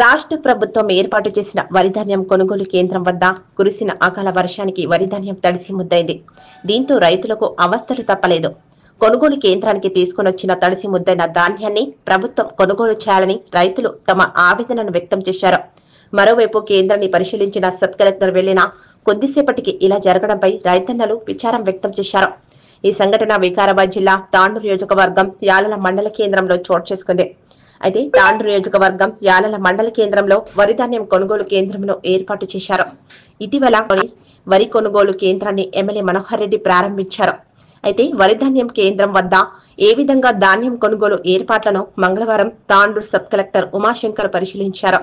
రాష్ట్ర ప్రభుత్వం ఏర్పాటు చేసిన వరిధాన్యం కొనుగోలు కేంద్రం వద్ద కురిసిన అకాల వర్షానికి వరిధాన్యం తడిసి ముద్దైంది. దీంతో రైతులకు అవస్థలు తప్పలేదు. కొనుగోలు కేంద్రానికి తీసుకొనొచ్చిన తడిసి ముద్దైన ధాన్యాన్ని ప్రభుత్వం కొనుగోలు చేయాలని రైతులు తమ ఆవేదనను వ్యక్తం చేశారు. మరోవైపు కేంద్రాన్ని పరిశీలించిన సబ్ కలెక్టర్ వెళ్లిన కొద్దిసేపటికి ఇలా జరగడంపై రైతన్నలు విచారం వ్యక్తం చేశారు. ఈ సంఘటన వికారాబాద్ జిల్లా తాండూరు నియోజకవర్గం యాలల మండల కేంద్రంలో చోటు చేసుకుంది. అయితే తాండూరు నియోజకవర్గం యాలల మండల కేంద్రంలో వరిధాన్యం కొనుగోలు కేంద్రంలో ఏర్పాటు చేశారు. ఇటీవల వరి కొనుగోలు కేంద్రాన్ని ఎమ్మెల్యే మనోహర్ రెడ్డి ప్రారంభించారు. అయితే వరిధాన్యం కేంద్రం వద్ద ఏ విధంగా ధాన్యం కొనుగోలు ఏర్పాట్లను మంగళవారం తాండూరు సబ్ కలెక్టర్ ఉమాశంకర్ పరిశీలించారు.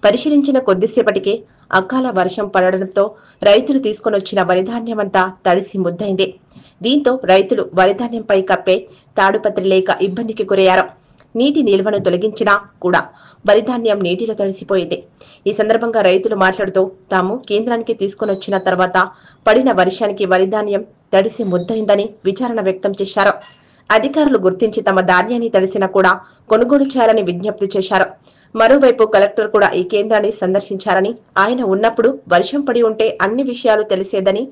పరిశీలించిన కొద్దిసేపటికి అకాల వర్షం పడడంతో రైతులు తీసుకొనొచ్చిన వరిధాన్యమంతా తడిసి ముద్దైంది. దీంతో రైతులు వరిధాన్యంపై కప్పే తాడుపత్రి లేక ఇబ్బందికి గురయ్యారు. నీటి నిల్వను తొలగించినా కూడా వరిధాన్యం నీటిలో తడిసిపోయింది. ఈ సందర్భంగా రైతులు మాట్లాడుతూ తాము కేంద్రానికి తీసుకొనొచ్చిన తర్వాత పడిన వర్షానికి వరిధాన్యం తడిసి ముద్దైందని విచారణ వ్యక్తం చేశారు. అధికారులు గుర్తించి తమ ధాన్యాన్ని తడిసినా కూడా కొనుగోలు చేయాలని విజ్ఞప్తి చేశారు. మరోవైపు కలెక్టర్ కూడా ఈ కేంద్రాన్ని సందర్శించారని, ఆయన ఉన్నప్పుడు వర్షం పడి ఉంటే అన్ని విషయాలు తెలిసేదని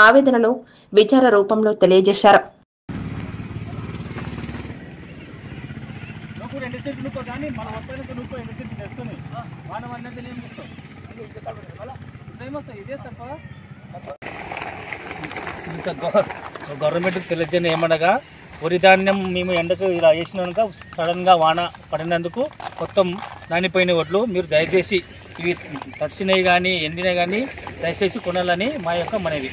ఆవేదనను విచార రూపంలో తెలియజేశారు. గవర్నమెంట్కి తెలియజేయని ఏమనగా వరిధాన్యం మేము ఎండకు ఇలా వేసినాక సడన్గా వాన పడినందుకు మొత్తం నానిపోయిన వడ్లు మీరు దయచేసి ఇవి తడిసినవి కానీ ఎండినవి కానీ దయచేసి కొనాలని మా యొక్క మనవి.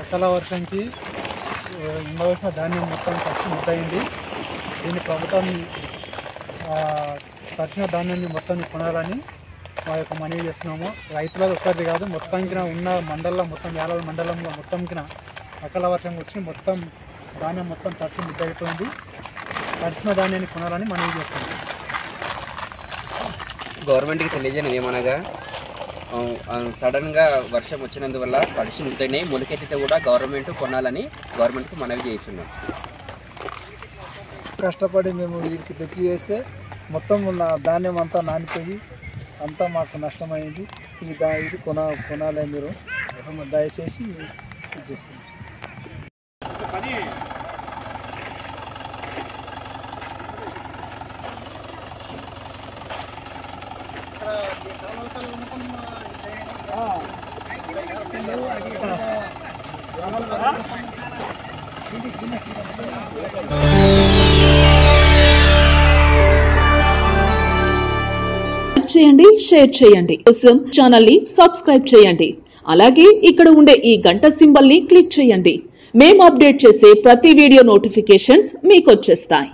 అకాల వర్షంకి ఉండవలసిన ధాన్యం మొత్తం తడిసి ముద్దయింది. దీన్ని ప్రభుత్వం తడిసిన ధాన్యాన్ని మొత్తం కొనాలని మా యొక్క మనవి చేస్తున్నాము. రైతులది ఒక్కరిది కాదు, మొత్తానికి ఉన్న మండలంలో మొత్తం యాలల మండలంలో మొత్తంకి అకాల వర్షం వచ్చి మొత్తం ధాన్యం మొత్తం తడిసి ముద్దయిపోయింది. తడిసిన ధాన్యాన్ని కొనాలని మనవి చేస్తున్నాము. గవర్నమెంట్కి తెలియజేయడం ఏమనగా సడన్గా వర్షం వచ్చినందువల్ల తడిసి ముద్దయినాయి. మొలకెత్తితే కూడా గవర్నమెంట్ కొనాలని గవర్నమెంట్కి మనవి చేస్తున్నాం. కష్టపడి మేము వీరికి తెచ్చి చేస్తే మొత్తం ఉన్న ధాన్యం అంతా నానిపోయి అంతా మాకు నష్టమైంది. ఇది కొనాలి, మీరు దయచేసి ఇచ్చేస్తాం. చేయండి, షేర్ చేయండి. కోసం ఛానల్ ని సబ్స్క్రైబ్ చేయండి. అలాగే ఇక్కడ ఉండే ఈ గంట సింబల్ ని క్లిక్ చేయండి. మేము అప్డేట్ చేసే ప్రతి వీడియో నోటిఫికేషన్స్ మీకు వచ్చేస్తాయి.